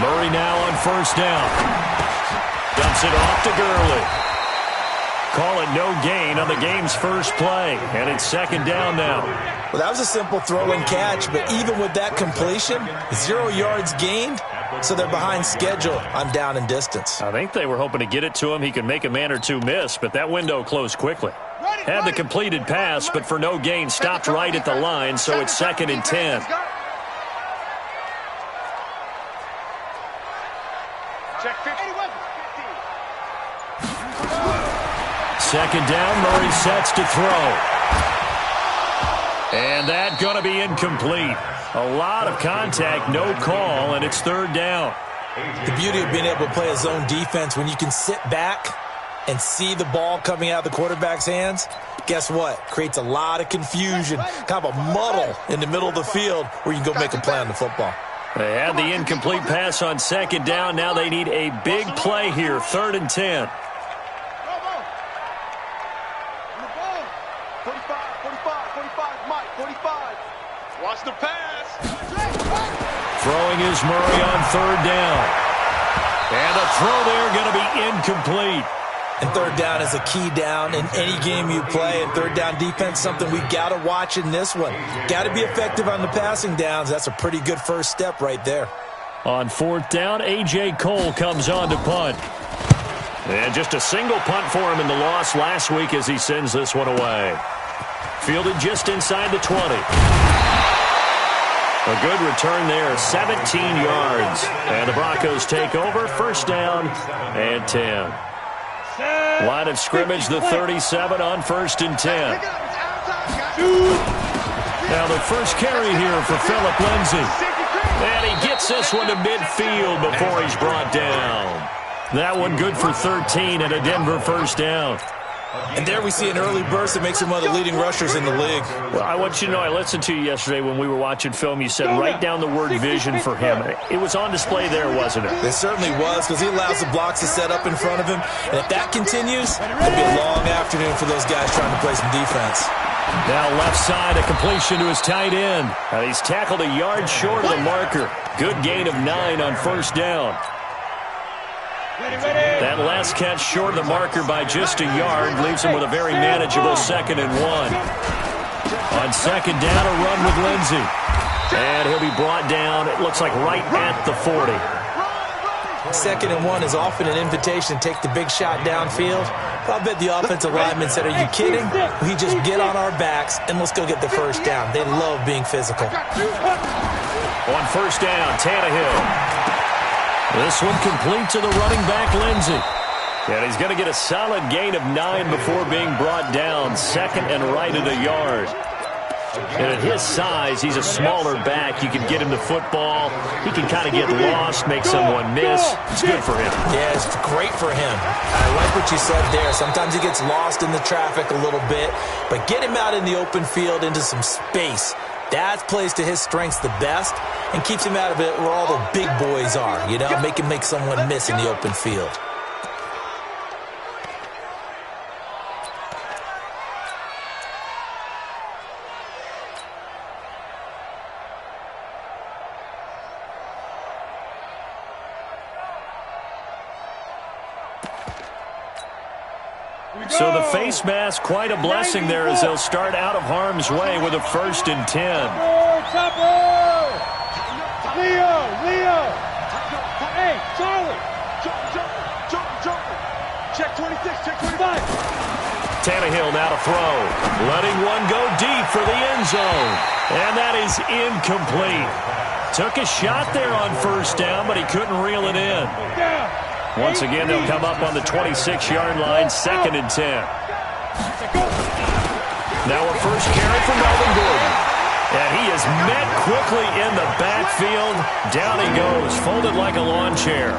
Murray now on first down. Dumps it off to Gurley. Call it no gain on the game's first play. And it's second down now. Well, that was a simple throw and catch, but even with that completion, 0 yards gained, so they're behind schedule on down and distance. I think they were hoping to get it to him. He could make a man or two miss, but that window closed quickly. Had the completed pass, but for no gain, stopped right at the line, so it's second and 10. Second down, Murray sets to throw. And that's going to be incomplete. A lot of contact, no call, and it's third down. The beauty of being able to play a zone defense when you can sit back and see the ball coming out of the quarterback's hands, guess what? Creates a lot of confusion, kind of a muddle in the middle of the field where you can go make a play on the football. They had the incomplete pass on second down. Now they need a big play here, third and 10. 45. Watch the pass. Throwing is Murray on third down. And the throw there going to be incomplete. And third down is a key down in any game you play. And third down defense, something we've got to watch in this one. Got to be effective on the passing downs. That's a pretty good first step right there. On fourth down, A.J. Cole comes on to punt. And just a single punt for him in the loss last week as he sends this one away. Fielded just inside the 20. A good return there, 17 yards. And the Broncos take over, first down and 10. Line of scrimmage, the 37 on first and 10. Now the first carry here for Phillip Lindsay. And he gets this one to midfield before he's brought down. That one good for 13 and a Denver first down. And there we see an early burst that makes him one of the leading rushers in the league. Well, I want you to know, I listened to you yesterday when we were watching film. You said write down the word vision for him. It was on display there, wasn't it? It certainly was, because he allows the blocks to set up in front of him. And if that continues, it'll be a long afternoon for those guys trying to play some defense. Now left side, a completion to his tight end. And he's tackled a yard short of the marker. Good gain of 9 on first down. That last catch short of the marker by just a yard leaves him with a very manageable second and 1. On second down, a run with Lindsay. And he'll be brought down, it looks like right at the 40. Second and 1 is often an invitation to take the big shot downfield. But I'll bet the offensive lineman said, are you kidding? We just get on our backs and let's go get the first down. They love being physical. On first down, Tannehill. This one complete to the running back, Lindsay. And he's going to get a solid gain of 9 before being brought down. Second and right at a yard. And at his size, he's a smaller back. You can get him the football. He can kind of get lost, make someone miss. It's good for him. Yeah, it's great for him. I like what you said there. Sometimes he gets lost in the traffic a little bit. But get him out in the open field into some space. That plays to his strengths the best and keeps him out of it where all the big boys are, you know, make him make someone miss in the open field. So the face mask, quite a blessing there as they'll start out of harm's way with a first and 10. Leo. Hey, Charlie. Check 26, check 25. Tannehill now to throw. Letting one go deep for the end zone. And that is incomplete. Took a shot there on first down, but he couldn't reel it in. Once again, they'll come up on the 26-yard line, second and 10. Now a first carry for Melvin Gordon. And he is met quickly in the backfield. Down he goes, folded like a lawn chair.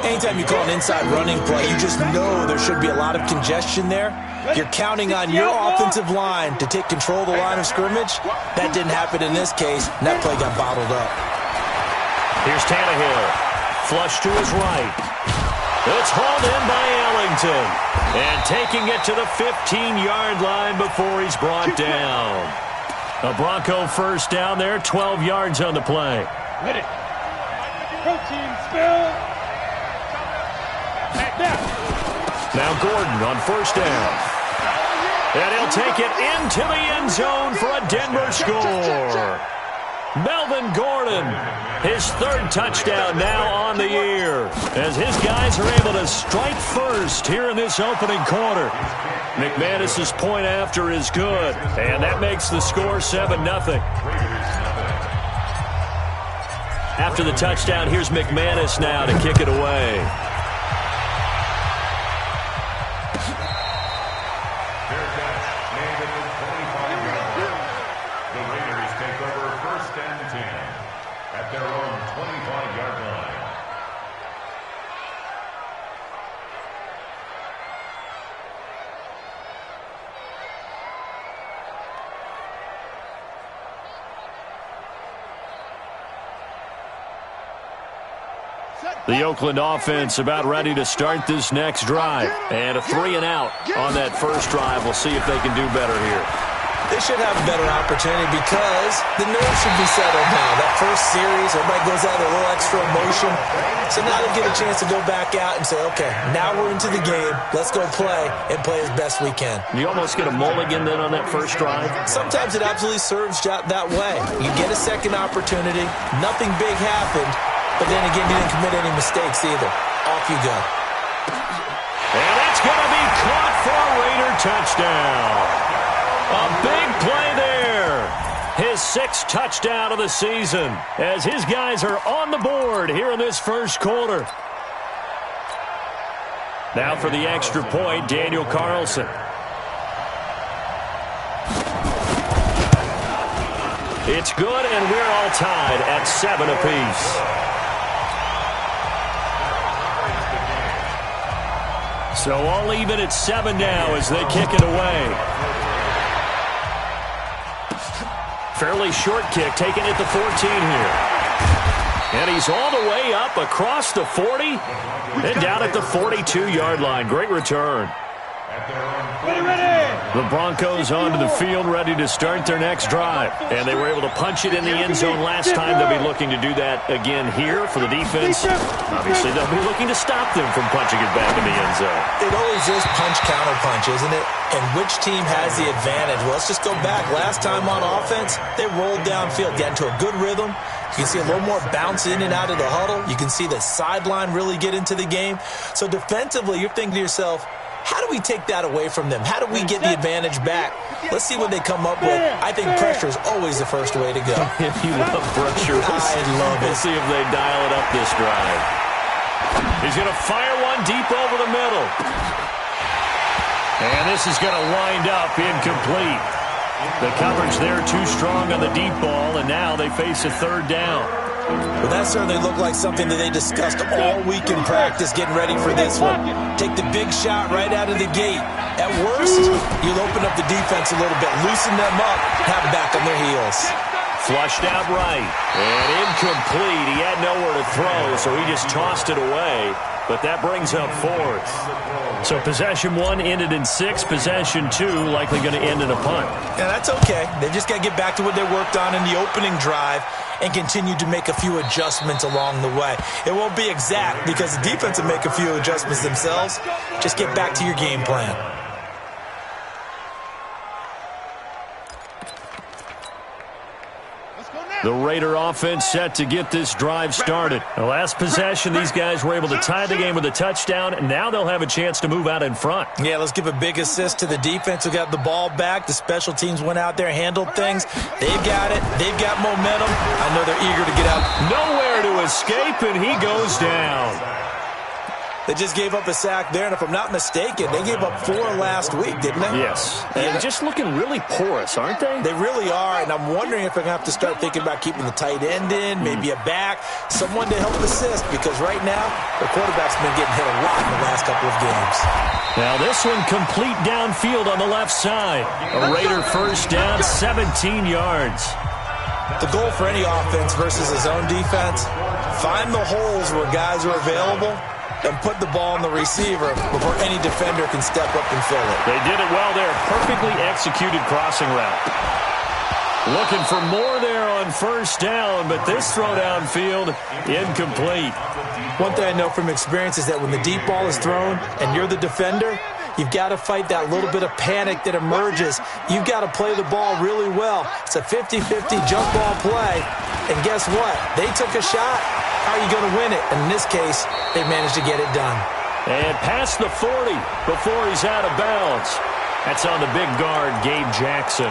Anytime you call an inside running play, you just know there should be a lot of congestion there. You're counting on your offensive line to take control of the line of scrimmage. That didn't happen in this case, and that play got bottled up. Here's Tannehill. Flush to his right. It's hauled in by Ellington. And taking it to the 15-yard line before he's brought down. A Bronco first down there, 12 yards on the play. Ready. Protein spill. Now Gordon on first down. And he'll take it into the end zone for a Denver score. Melvin Gordon, his third touchdown now on the year, as his guys are able to strike first here in this opening quarter. McManus's point after is good, and that makes the score 7-0. After the touchdown, here's McManus now to kick it away. The Oakland offense about ready to start this next drive. And a 3-and-out on that first drive. We'll see if they can do better here. They should have a better opportunity because the nerves should be settled now. That first series, everybody goes out with a little extra emotion. So now they get a chance to go back out and say, okay, now we're into the game. Let's go play and play as best we can. You almost get a mulligan then on that first drive? Sometimes it absolutely serves that way. You get a second opportunity. Nothing big happened. But then again, you didn't commit any mistakes either. Off you go. And it's going to be caught for a Raider touchdown. A big play there. His sixth touchdown of the season as his guys are on the board here in this first quarter. Now for the extra point, Daniel Carlson. It's good, and we're all tied at 7 apiece. So all even at 7 now as they kick it away. Fairly short kick, taken at the 14 here. And he's all the way up across the 40 and down at the 42-yard line. Great return. The Broncos onto the field, ready to start their next drive. And they were able to punch it in the end zone last time. They'll be looking to do that again here for the defense. Obviously, they'll be looking to stop them from punching it back in the end zone. It always is punch-counter-punch, isn't it? And which team has the advantage? Well, let's just go back. Last time on offense, they rolled downfield, got into a good rhythm. You can see a little more bounce in and out of the huddle. You can see the sideline really get into the game. So defensively, you're thinking to yourself, how do we take that away from them? How do we get the advantage back? Let's see what they come up with. I think pressure is always the first way to go. If you love pressure, I love it. We'll see if they dial it up this drive. He's going to fire one deep over the middle. And this is going to wind up incomplete. The coverage there too strong on the deep ball, and now they face a third down. Well, that certainly looked like something that they discussed all week in practice, getting ready for this one. Take the big shot right out of the gate. At worst, you'll open up the defense a little bit, loosen them up, have them back on their heels. Flushed out right, and incomplete. He had nowhere to throw, so he just tossed it away. But that brings up fourth. So possession 1 ended in 6. Possession 2 likely going to end in a punt. Yeah, that's okay. They just got to get back to what they worked on in the opening drive and continue to make a few adjustments along the way. It won't be exact because the defense will make a few adjustments themselves. Just get back to your game plan. The Raider offense set to get this drive started. The last possession, these guys were able to tie the game with a touchdown, and now they'll have a chance to move out in front. Yeah, let's give a big assist to the defense who got the ball back. The special teams went out there, handled things. They've got it. They've got momentum. I know they're eager to get out. Nowhere to escape, and he goes down. They just gave up a sack there, and if I'm not mistaken, they gave up 4 last week, didn't they? Yes. And just looking really porous, aren't they? They really are, and I'm wondering if they're going to have to start thinking about keeping the tight end in, maybe a back, someone to help assist, because right now, the quarterback's been getting hit a lot in the last couple of games. Now this one complete downfield on the left side. A Raider first down, 17 yards. The goal for any offense versus a zone defense, find the holes where guys are available and put the ball on the receiver before any defender can step up and fill it. They did it well there. Perfectly executed crossing route. Looking for more there on first down, but this throw downfield incomplete. One thing I know from experience is that when the deep ball is thrown and you're the defender, you've got to fight that little bit of panic that emerges. You've got to play the ball really well. It's a 50-50 jump ball play. And guess what? They took a shot. How are you going to win it? And in this case, they managed to get it done. And past the 40 before he's out of bounds. That's on the big guard, Gabe Jackson.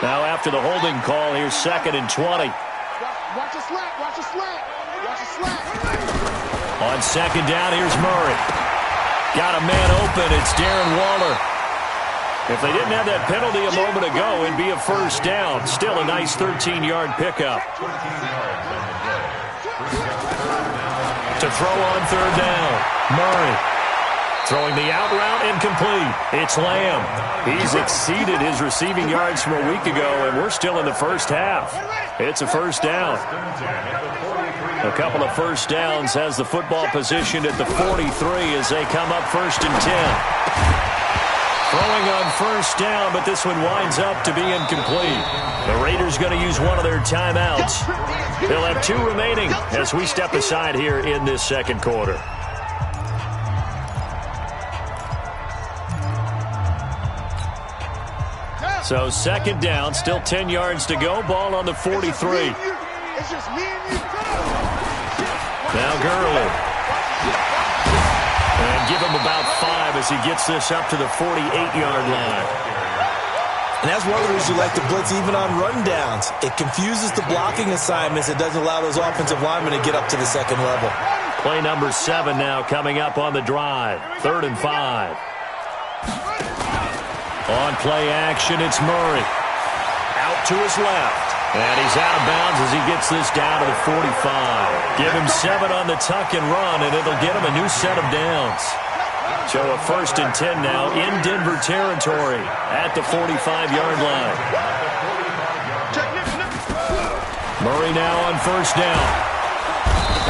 Now after the holding call, here's 2nd and 20. Watch the slant, watch the slant, watch the slant. On 2nd down, here's Murray. Got a man open, it's Darren Waller. If they didn't have that penalty a moment ago, it'd be a first down. Still a nice 13-yard pickup. To throw on 3rd down, Murray. Throwing the out route, incomplete. It's Lamb. He's exceeded his receiving yards from a week ago, and we're still in the first half. It's a first down. A couple of first downs has the football positioned at the 43 as they come up 1st and 10. Throwing on first down, but this one winds up to be incomplete. The Raiders going to use one of their timeouts. They'll have 2 remaining as we step aside here in this second quarter. So 2nd down, still 10 yards to go. Ball on the 43. Now Gurley. And give him about 5 as he gets this up to the 48-yard line. And that's one of the reasons you like to blitz even on rundowns. It confuses the blocking assignments. It doesn't allow those offensive linemen to get up to the second level. Play number 7 now coming up on the drive. 3rd and 5. On play action, it's Murray. Out to his left. And he's out of bounds as he gets this down to the 45. Give him 7 on the tuck and run, and it'll get him a new set of downs. So a 1st and 10 now in Denver territory at the 45-yard line. Murray now on first down.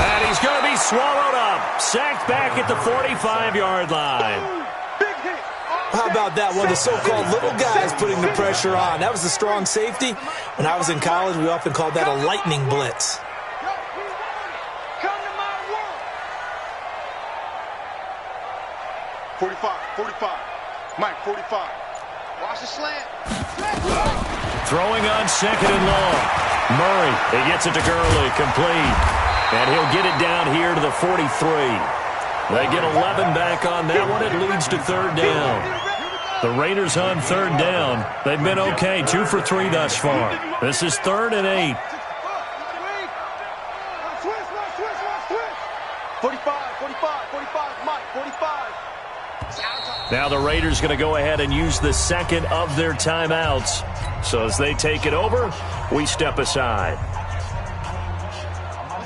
And he's going to be swallowed up. Sacked back at the 45-yard line. How about that? One of the so-called little guys putting the pressure on. That was a strong safety. When I was in college, we often called that a lightning blitz. Come to my world. 45. Mike, 45. Watch the slant. Throwing on 2nd and long. Murray, he gets it to Gurley, complete. And he'll get it down here to the 43. They get 11 back on that one. It leads to 3rd down. The Raiders on 3rd down. They've been okay, 2 for 3 thus far. This is 3rd and 8. 45, Mike, 45. Now the Raiders going to go ahead and use the 2nd of their timeouts. So as they take it over, we step aside.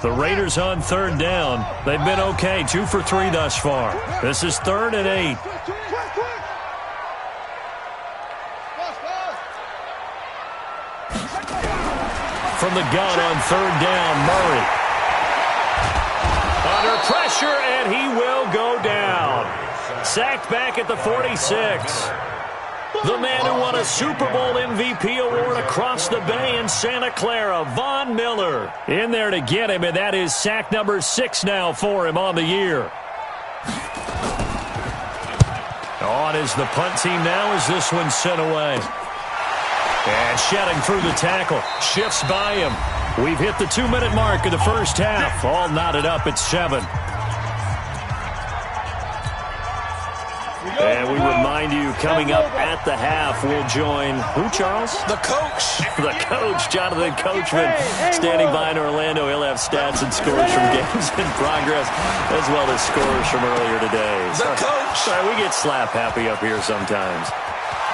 The Raiders on 3rd down. They've been okay, 2 for 3 thus far. This is 3rd and 8. From the gun on 3rd down, Murray. Under pressure, and he will go down. Sacked back at the 46. The man who won a Super Bowl MVP award across the bay in Santa Clara, Von Miller, in there to get him, and that is sack number 6 now for him on the year. On is the punt team now as this one's sent away. And shedding through the tackle, shifts by him. We've hit the 2-minute mark of the first half, all knotted up at 7. And we remind you, coming up at the half, we'll join, who, Charles? The coach. The coach, Jonathan Coachman, standing by in Orlando. He'll have stats and scores from games in progress, as well as scores from earlier today. The coach. Sorry, we get slap happy up here sometimes.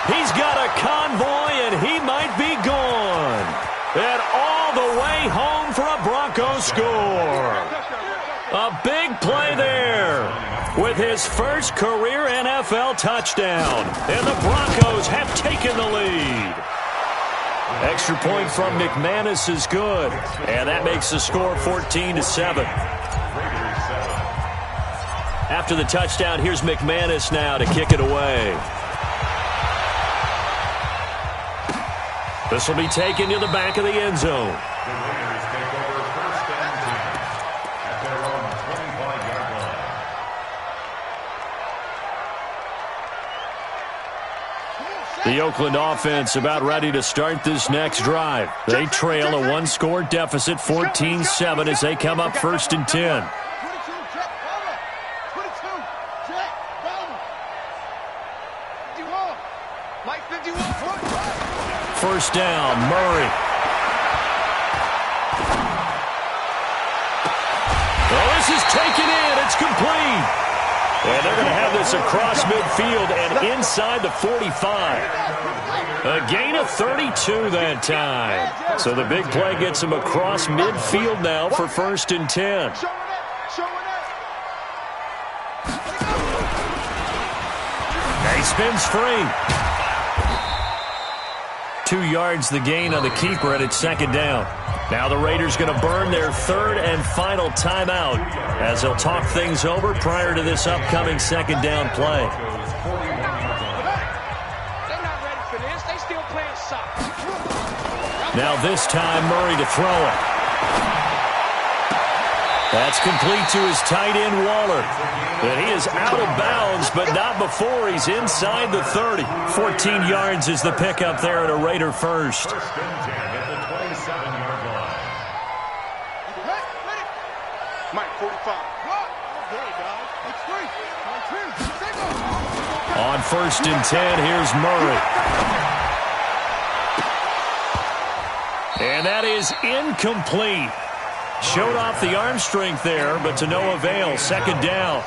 He's got a convoy, and he might be gone. And all the way home for a Broncos score. A big play there with his first career NFL touchdown. And the Broncos have taken the lead. Extra point from McManus is good. And that makes the score 14-7. After the touchdown, here's McManus now to kick it away. This will be taken to the back of the end zone. The Raiders take over 1st and 10 at their own 25-yard line. The Oakland offense about ready to start this next drive. They trail a one-score deficit, 14-7, as they come up 1st and 10. First down, Murray. Well, this is taken in. It's complete. And they're going to have this across midfield and inside the 45. A gain of 32 that time. So the big play gets him across midfield now for 1st and 10. Now he spins free. 2 yards the gain on the keeper, and it's 2nd down. Now the Raiders going to burn their 3rd and final timeout as they'll talk things over prior to this upcoming 2nd down play. They're not ready for this. They still playing soccer. Now this time Murray to throw it. That's complete to his tight end, Waller. And he is out of bounds, but not before he's inside the 30. 14 yards is the pickup there at a Raider first. 1st and 10 at the 27-yard line. Mike, 45. On 1st and 10, here's Murray. And that is incomplete. Showed off the arm strength there, but to no avail. 2nd down.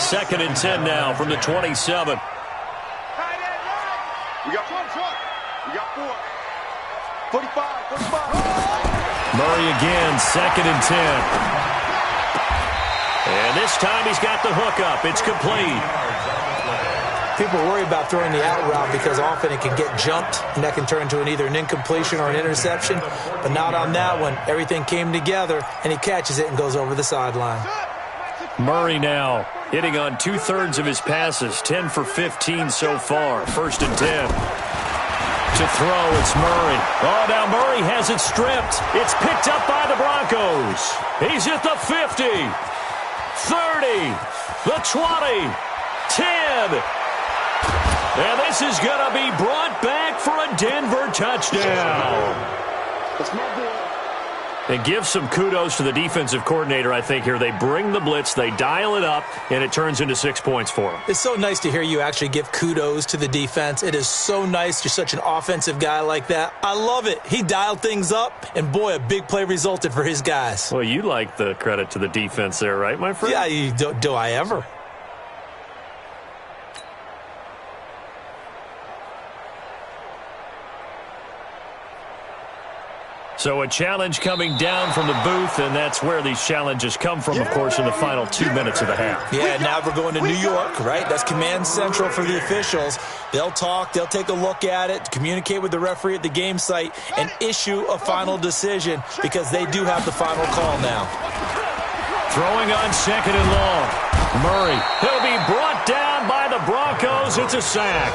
2nd and 10 now from the 27. We got 4. We got 4. 45. Murray again, 2nd and 10. And this time he's got the hook up. It's complete. People worry about throwing the out route because often it can get jumped, and that can turn into either an incompletion or an interception. But not on that one. Everything came together, and he catches it and goes over the sideline. Murray now hitting on 2/3 of his passes, 10 for 15 so far. 1st and 10. To throw, it's Murray. Oh, now Murray has it stripped. It's picked up by the Broncos. He's at the 50, 30, the 20, 10. And this is going to be brought back for a Denver touchdown. That's my boy. And give some kudos to the defensive coordinator, I think, here. They bring the blitz, they dial it up, and it turns into 6 points for them. It's so nice to hear you actually give kudos to the defense. It is so nice. You're such an offensive guy like that. I love it. He dialed things up, and boy, a big play resulted for his guys. Well, you like the credit to the defense there, right, my friend? Yeah, do I ever? So a challenge coming down from the booth, and that's where these challenges come from, of course, in the final 2 minutes of the half. Yeah, now we're going to New York, right? That's command central for the officials. They'll talk, they'll take a look at it, communicate with the referee at the game site, and issue a final decision because they do have the final call now. Throwing on 2nd and long. Murray, he'll be brought down by the Broncos. It's a sack.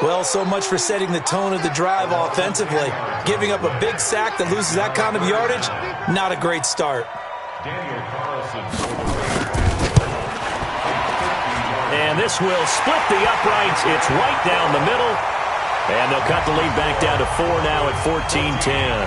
Well, so much for setting the tone of the drive offensively. Giving up a big sack that loses that kind of yardage, not a great start. And this will split the uprights. It's right down the middle. And they'll cut the lead back down to 4 now at 14-10.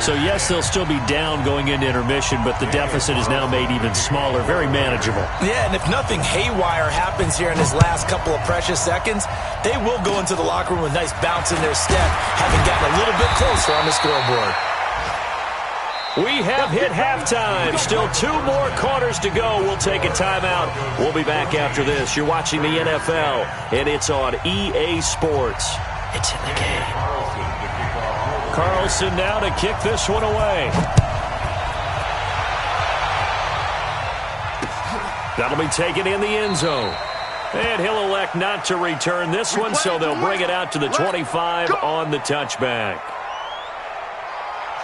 So, yes, they'll still be down going into intermission, but the deficit is now made even smaller, very manageable. Yeah, and if nothing haywire happens here in his last couple of precious seconds, they will go into the locker room with a nice bounce in their step, having gotten a little bit closer on the scoreboard. We have hit halftime. Still 2 more quarters to go. We'll take a timeout. We'll be back after this. You're watching the NFL, and it's on EA Sports. It's in the game. Carlson now to kick this one away. That'll be taken in the end zone. And he'll elect not to return this one, so they'll bring it out to the 25 on the touchback.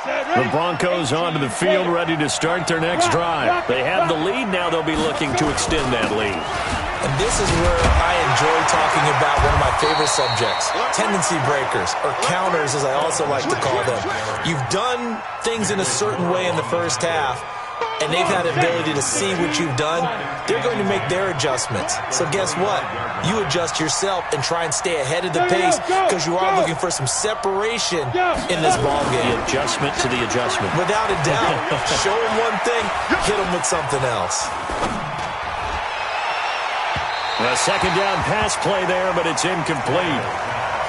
The Broncos onto the field, ready to start their next drive. They have the lead. Now they'll be looking to extend that lead. And this is where I enjoy talking about one of my favorite subjects, tendency breakers, or counters as I also like to call them. You've done things in a certain way in the first half, and they've had the ability to see what you've done. They're going to make their adjustments. So guess what? You adjust yourself and try and stay ahead of the pace because you are looking for some separation in this ballgame. The adjustment to the adjustment. Without a doubt. Show them one thing, hit them with something else. A second down pass play there, but it's incomplete.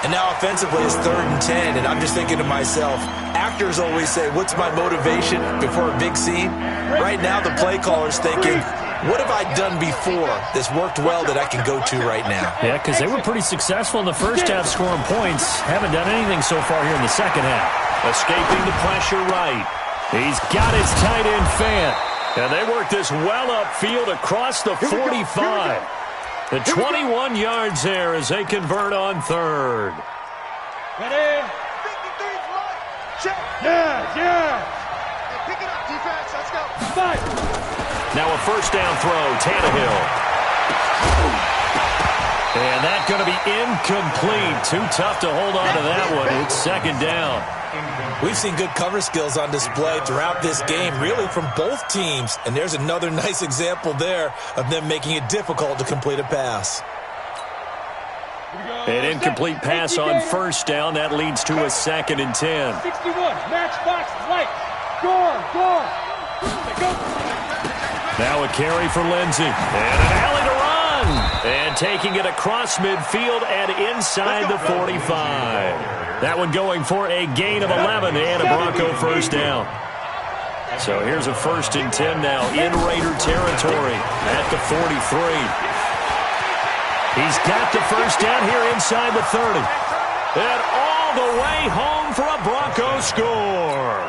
And now offensively it's 3rd and 10, and I'm just thinking to myself, actors always say, what's my motivation before a big scene? Right now the play caller's thinking, what have I done before that's worked well that I can go to right now? Yeah, because they were pretty successful in the first half scoring points. Haven't done anything so far here in the second half. Escaping the pressure right. He's got his tight end Fant. And they work this well upfield across the 45. The 21 yards there as they convert on 3rd. Ready? 53's right. Check. Yeah. Hey, pick it up, defense. Let's go. Fight. Now a first down throw, Tannehill. And that's going to be incomplete. Too tough to hold on to that one. It's 2nd down. We've seen good cover skills on display throughout this game, really from both teams. And there's another nice example there of them making it difficult to complete a pass. An incomplete pass on first down. That leads to a 2nd and 10. 61, matchbox, light. Go. Now a carry for Lindsey. And an alley to run. And taking it across midfield and inside the 45. That one going for a gain of 11 and a Bronco first down. So here's a 1st and 10 now in Raider territory at the 43. He's got the first down here inside the 30. And all the way home for a Bronco score.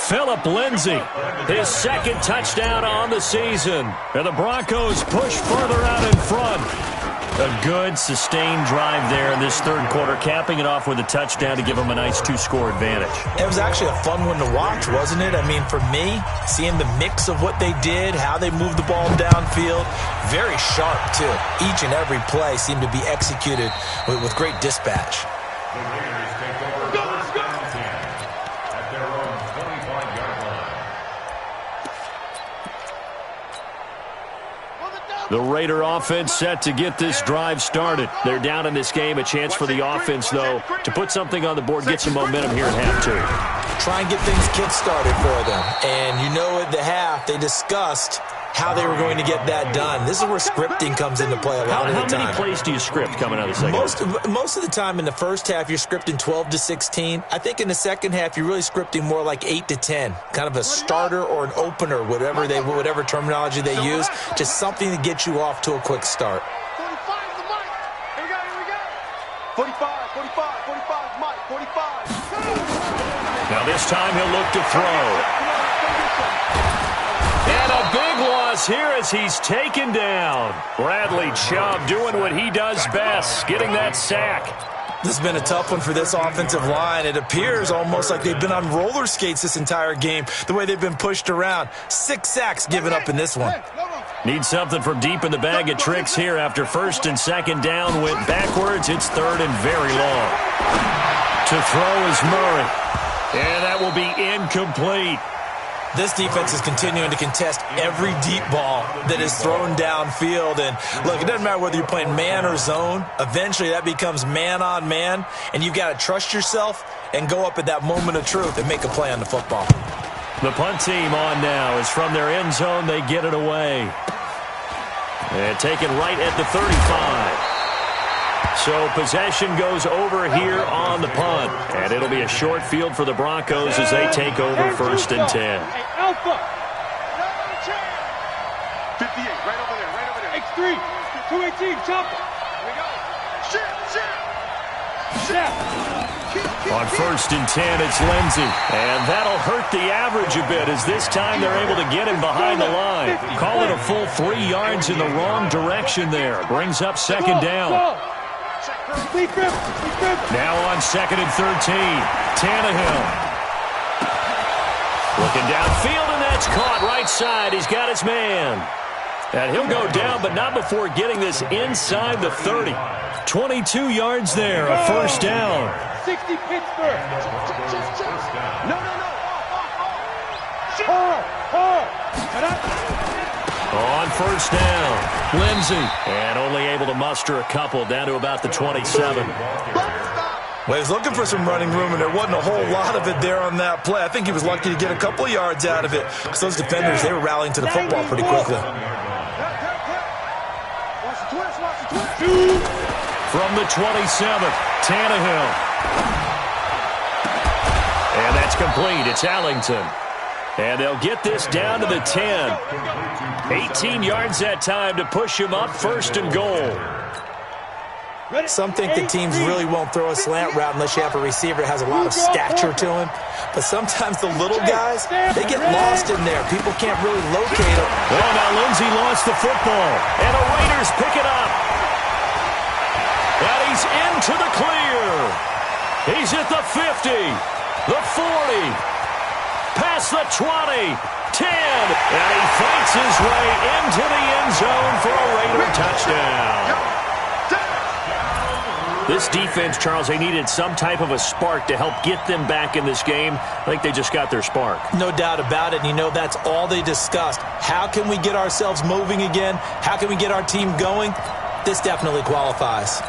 Phillip Lindsay, his 2nd touchdown on the season. And the Broncos push further out in front. A good, sustained drive there in this 3rd quarter, capping it off with a touchdown to give them a nice 2-score advantage. It was actually a fun one to watch, wasn't it? I mean, for me, seeing the mix of what they did, how they moved the ball downfield, very sharp, too. Each and every play seemed to be executed with great dispatch. The Raiders take over 1st and 10 at their own 25-yard line. The Raider offense set to get this drive started. They're down in this game. A chance for the offense, though, to put something on the board, get some momentum here at half 2. Try and get things kick-started for them. And you know at the half, they discussed how they were going to get that done. This is where scripting comes into play a lot of the time. How many plays do you script coming out of the second half? Most of the time in the first half, you're scripting 12 to 16. I think in the second half, you're really scripting more like 8 to 10. Kind of a starter or an opener, whatever terminology they use. Just something to get you off to a quick start. 45 is the mic. Here we go. 45, Mike, 45. Now this time he'll look to throw. And a big loss here as he's taken down. Bradley Chubb doing what he does best, getting that sack. This has been a tough one for this offensive line. It appears almost like they've been on roller skates this entire game, the way they've been pushed around. 6 sacks given up in this one. Need something from deep in the bag of tricks here after 1st and 2nd down went backwards. It's 3rd and very long. To throw is Murray. And that will be incomplete. This defense is continuing to contest every deep ball that is thrown downfield. And look, it doesn't matter whether you're playing man or zone. Eventually that becomes man on man. And you've got to trust yourself and go up at that moment of truth and make a play on the football. The punt team on now is from their end zone. They get it away. And taken right at the 35. So possession goes over here on the punt. And it'll be a short field for the Broncos as they take over 1st and 10. Hey, Alpha. 58, right over there. X3, 218, chopper. Here we go. Shit. On 1st and 10, it's Lindsey. And that'll hurt the average a bit as this time they're able to get him behind the line. Call it a full 3 yards in the wrong direction there. Brings up 2nd down. Now on 2nd and 13, Tannehill. Looking downfield, and that's caught right side. He's got his man. And he'll go down, but not before getting this inside the 30. 22 yards there, a first down. 60 Pittsburgh. No. On first down, Lindsey. And only able to muster a couple down to about the 27. Well, he was looking for some running room, and there wasn't a whole lot of it there on that play. I think he was lucky to get a couple of yards out of it because those defenders, they were rallying to the football pretty quickly. From the 27, Tannehill. And that's complete. It's Allington. And they'll get this down to the 10. 18 yards that time to push him up, first and goal. Some think the teams really won't throw a slant route unless you have a receiver that has a lot of stature to him. But sometimes the little guys, they get lost in there. People can't really locate them. Well, now Lindsey lost the football. And the Raiders pick it up. And he's into the clear. He's at the 50, the 40, past the 20, 10. And he fights his way into the end zone for a Raider touchdown. This defense, Charles, they needed some type of a spark to help get them back in this game. I think they just got their spark. No doubt about it. And you know, that's all they discussed. How can we get ourselves moving again? How can we get our team going? This definitely qualifies.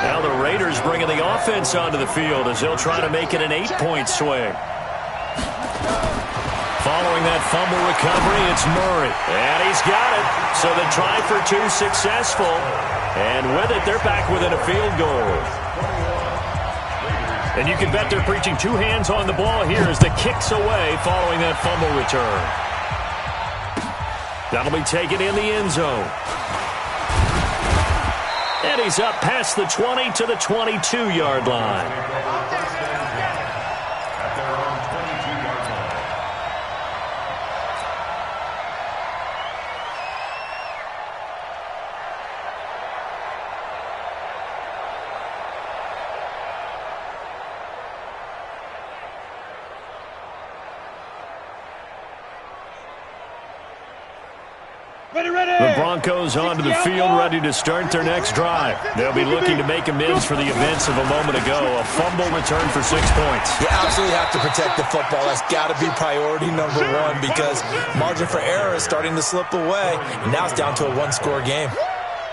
Now the Raiders bringing the offense onto the field as they'll try to make it an 8-point swing. Following that fumble recovery, it's Murray. And he's got it. So the try for two successful. And with it, they're back within a field goal. And you can bet they're preaching two hands on the ball here as the kick's away following that fumble return. That'll be taken in the end zone. And he's up past the 20 to the 22-yard line. The Broncos onto the field, ready to start their next drive. They'll be looking to make amends for the events of a moment ago. A fumble return for 6 points. You absolutely have to protect the football. That's got to be priority number one because margin for error is starting to slip away, and now it's down to a one-score game.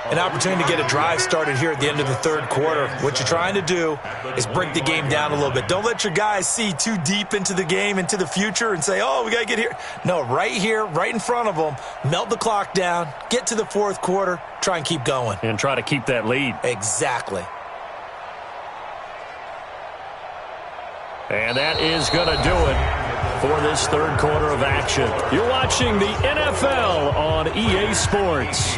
An opportunity to get a drive started here at the end of the third quarter. What you're trying to do is break the game down a little bit. Don't let your guys see too deep into the game, into the future, and say, oh, we got to get here. No, right here, right in front of them, melt the clock down, get to the fourth quarter, try and keep going. And try to keep that lead. Exactly. And that is going to do it for this third quarter of action. You're watching the NFL on EA Sports.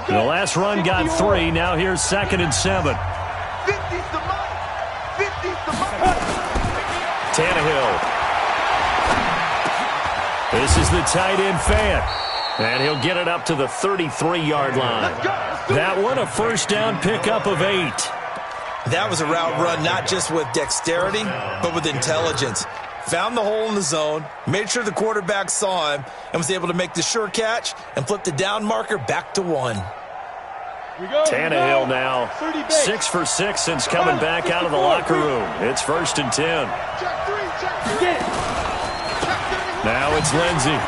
The last run got 3. Now here's 2nd and 7. 50's the money. 50's the money. Tannehill. This is the tight end fan. And he'll get it up to the 33-yard line. That one a first down pickup of 8. That was a route run not just with dexterity, but with intelligence. Found the hole in the zone, made sure the quarterback saw him, and was able to make the sure catch and flip the down marker back to 1. Tannehill now 6 for 6 since coming back out of the locker room. It's 1st and 10. Now it's Lindsey.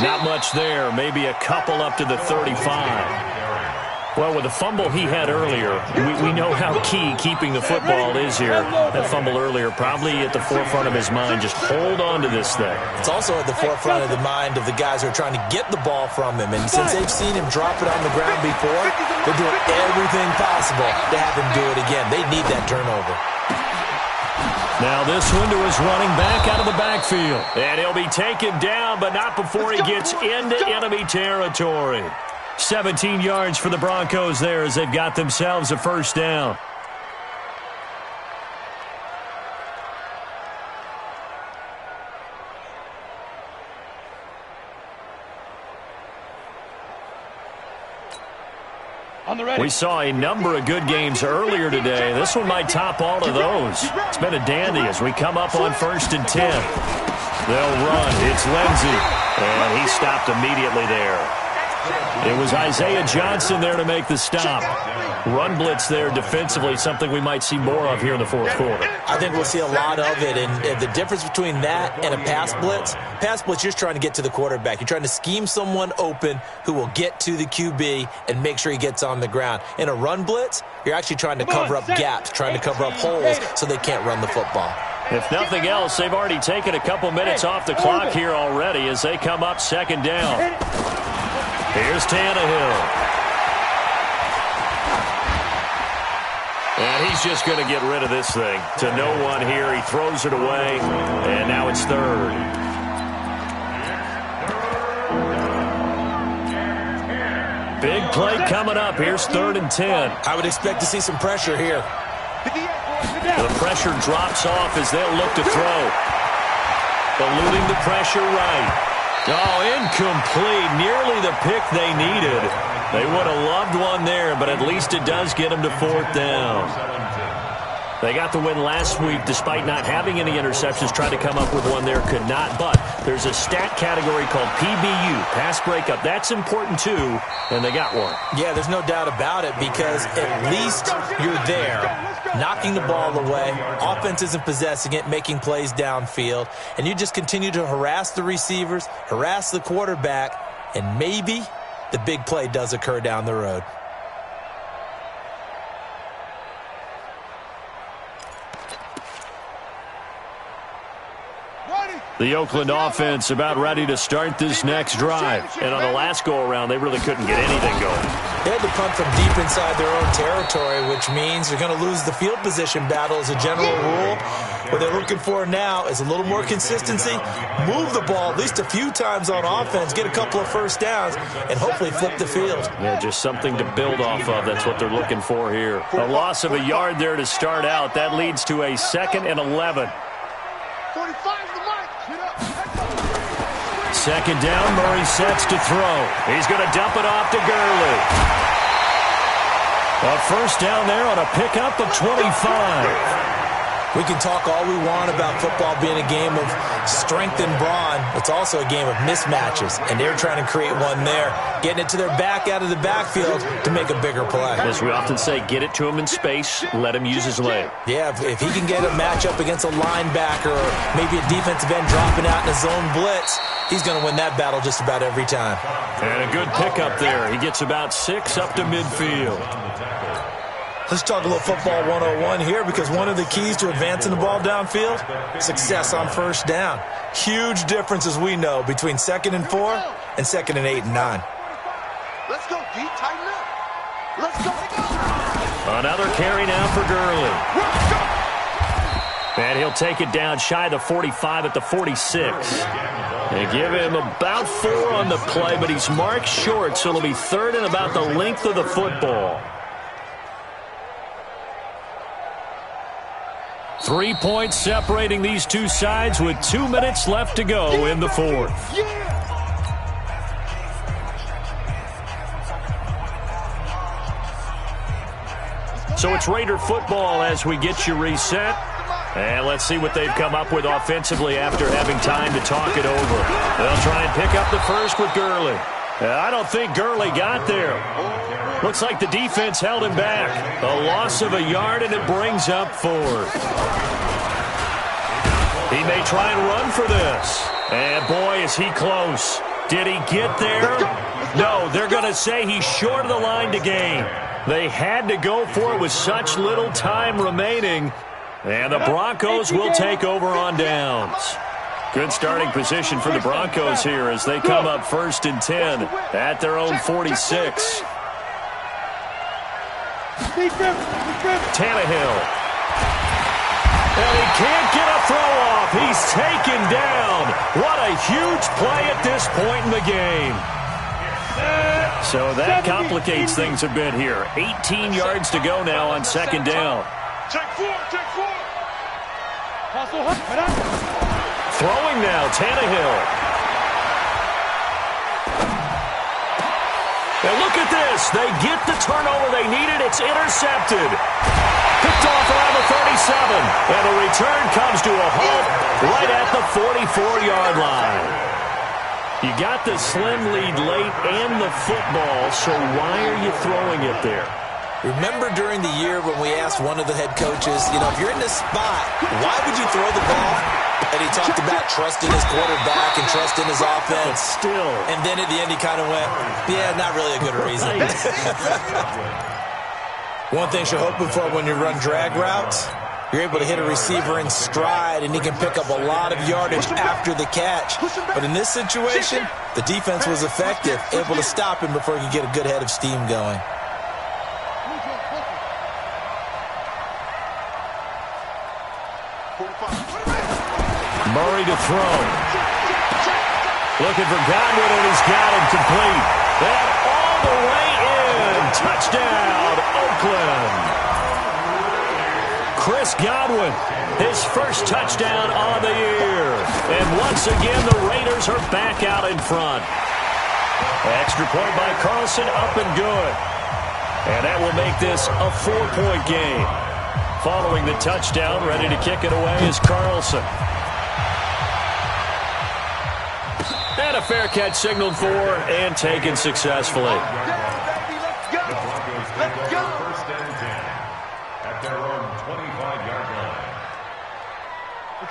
Not much there, maybe a couple up to the 35. Well, with the fumble he had earlier, we know how key keeping the football is here. That fumble earlier probably at the forefront of his mind. Just hold on to this thing. It's also at the forefront of the mind of the guys who are trying to get the ball from him. And since they've seen him drop it on the ground before, they're doing everything possible to have him do it again. They need that turnover. Now this one to his running back out of the backfield. And he'll be taken down, but not before he gets into enemy territory. 17 yards for the Broncos there as they've got themselves a first down. We saw a number of good games earlier today. This one might top all of those. It's been a dandy as we come up on 1st and 10. They'll run. It's Lindsey. And he stopped immediately there. It was Isaiah Johnson there to make the stop. Run blitz there defensively, something we might see more of here in the fourth quarter. I think we'll see a lot of it, and the difference between that and a pass blitz, you're just trying to get to the quarterback. You're trying to scheme someone open who will get to the QB and make sure he gets on the ground. In a run blitz, you're actually trying to cover up gaps, trying to cover up holes so they can't run the football. If nothing else, they've already taken a couple minutes off the clock here already as they come up 2nd down. Here's Tannehill. And he's just going to get rid of this thing. To no one here. He throws it away. And now it's 3rd. Big play coming up. Here's 3rd and 10. I would expect to see some pressure here. The pressure drops off as they'll look to throw. Eluding the pressure right. Oh, incomplete. Nearly the pick they needed. They would have loved one there, but at least it does get them to 4th down. They got the win last week despite not having any interceptions. Tried to come up with one there, could not. But there's a stat category called PBU, pass breakup. That's important too, and they got one. Yeah, there's no doubt about it because at least you're there, knocking the ball away. Offense isn't possessing it, making plays downfield. And you just continue to harass the receivers, harass the quarterback, and maybe the big play does occur down the road. The Oakland offense about ready to start this next drive. And on the last go-around, they really couldn't get anything going. They had to punt from deep inside their own territory, which means they're going to lose the field position battle as a general rule. What they're looking for now is a little more consistency, move the ball at least a few times on offense, get a couple of first downs, and hopefully flip the field. Yeah, just something to build off of. That's what they're looking for here. A loss of a yard there to start out. That leads to a 2nd and 11. 2nd down, Murray sets to throw. He's going to dump it off to Gurley. A 1st down there on a pickup of 25. We can talk all we want about football being a game of strength and brawn. It's also a game of mismatches, and they're trying to create one there, getting it to their back out of the backfield to make a bigger play. As we often say, get it to him in space, let him use his leg. Yeah, if he can get a matchup against a linebacker or maybe a defensive end dropping out in a zone blitz, he's going to win that battle just about every time. And a good pickup there. He gets about 6 up to midfield. Let's talk a little football 101 here because one of the keys to advancing the ball downfield, success on 1st down. Huge difference, as we know, between 2nd and 4 and 2nd and 8 and 9. Let's go, D. Tighten up. Let's go. Another carry now for Gurley. And he'll take it down shy of the 45 at the 46. They give him about 4 on the play, but he's marked short, so it'll be 3rd and about the length of the football. 3 points separating these two sides with 2 minutes left to go in the 4th. So it's Raider football as we get you reset. And let's see what they've come up with offensively after having time to talk it over. They'll try and pick up the 1st with Gurley. I don't think Gurley got there. Looks like the defense held him back. A loss of a yard, and it brings up 4th. He may try and run for this. And boy, is he close. Did he get there? No, they're going to say he's short of the line to gain. They had to go for it with such little time remaining. And the Broncos will take over on downs. Good starting position for the Broncos here as they come up 1st and 10 at their own 46. Tannehill. And he can't get a throw off. He's taken down. What a huge play at this point in the game. So that complicates things a bit here. 18 yards to go now on 2nd down. Take 4, take 4. Throwing now, Tannehill. And look at this. They get the turnover they needed. It's intercepted. Picked off around the 37. And the return comes to a halt right at the 44-yard line. You got the slim lead late and the football, so why are you throwing it there? Remember during the year when we asked one of the head coaches, if you're in this spot, why would you throw the ball? And he talked about trusting his quarterback and trusting his offense. But still. And then at the end he kind of went, yeah, not really a good reason. One thing you're hoping for when you run drag routes, you're able to hit a receiver in stride, and he can pick up a lot of yardage after the catch. But in this situation, the defense was effective, able to stop him before he could get a good head of steam going. Murray to throw. Looking for Godwin, and he's got him complete. And all the way in. Touchdown, Oakland. Chris Godwin, his first touchdown on the year. And once again, the Raiders are back out in front. Extra point by Carlson, up and good. And that will make this a 4-point game. Following the touchdown, ready to kick it away is Carlson. And a fair catch signaled for and taken successfully.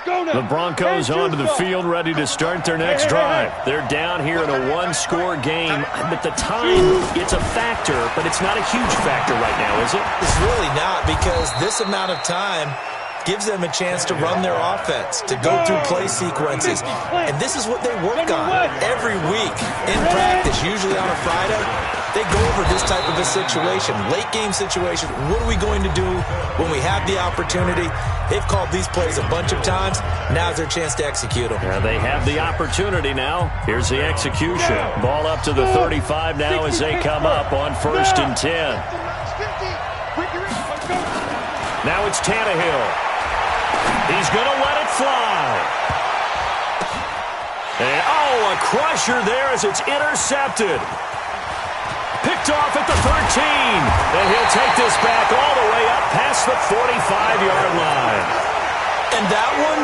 The Broncos onto the field, ready to start their next drive. They're down here in a one-score game. But the time, it's a factor, but it's not a huge factor right now, is it? It's really not, because this amount of time gives them a chance to run their offense, to go through play sequences. And this is what they work on every week in practice, usually on a Friday. They go over this type of a situation, late-game situation. What are we going to do when we have the opportunity? They've called these plays a bunch of times. Now's their chance to execute them. Yeah, they have the opportunity now. Here's the execution. Ball up to the 35 now as they come up on 1st and 10. Now it's Tannehill. He's going to let it fly. And, a crusher there as it's intercepted. Picked off at the 13. And he'll take this back all the way up past the 45-yard line. And that one,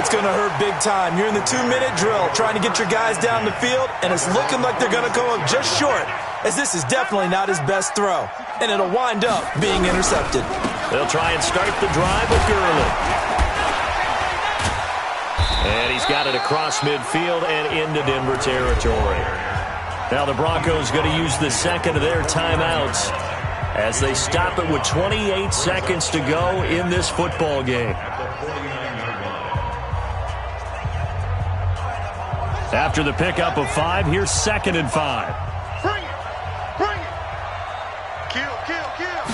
it's going to hurt big time. You're in the 2-minute drill trying to get your guys down the field, and it's looking like they're going to go up just short, as this is definitely not his best throw. And it'll wind up being intercepted. They'll try and start the drive with Gurley. And he's got it across midfield and into Denver territory. Now the Broncos going to use the second of their timeouts as they stop it with 28 seconds to go in this football game. After the pickup of 5, here's 2nd and 5. Bring it! Bring it! Kill, kill, kill!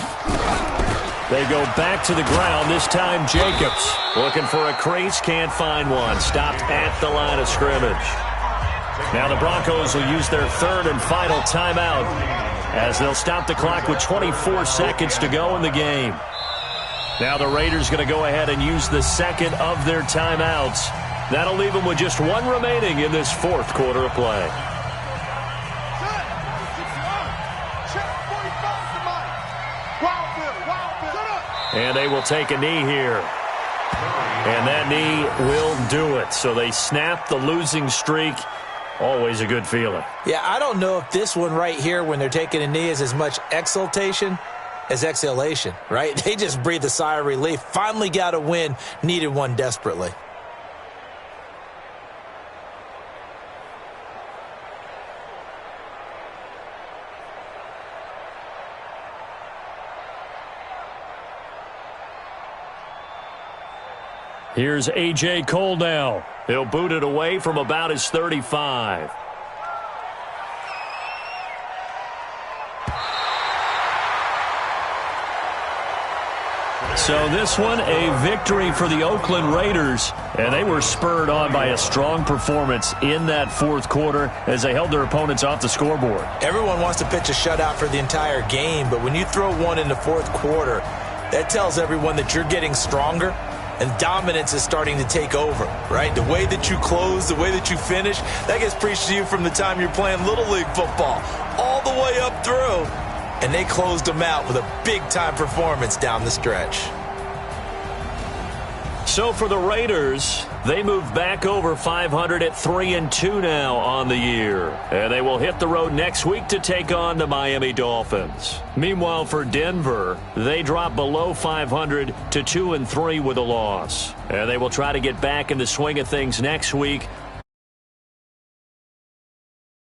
They go back to the ground, this time Jacobs. Looking for a crease, can't find one. Stopped at the line of scrimmage. Now the Broncos will use their 3rd and final timeout as they'll stop the clock with 24 seconds to go in the game. Now the Raiders going to go ahead and use the 2nd of their timeouts. That'll leave them with just 1 remaining in this 4th quarter of play. And they will take a knee here. And that knee will do it. So they snap the losing streak. Always a good feeling. Yeah, I don't know if this one right here, when they're taking a knee, is as much exultation as exhalation, right? They just breathe a sigh of relief. Finally got a win. Needed one desperately. Here's A.J. Cole now. He'll boot it away from about his 35. So this one, a victory for the Oakland Raiders. And they were spurred on by a strong performance in that 4th quarter as they held their opponents off the scoreboard. Everyone wants to pitch a shutout for the entire game, but when you throw one in the 4th quarter, that tells everyone that you're getting stronger and dominance is starting to take over, right? The way that you close, the way that you finish, that gets preached to you from the time you're playing Little League football all the way up through. And they closed them out with a big-time performance down the stretch. So for the Raiders, they move back over 500 at 3-2 now on the year. And they will hit the road next week to take on the Miami Dolphins. Meanwhile, for Denver, they drop below 500 to 2-3 with a loss. And they will try to get back in the swing of things next week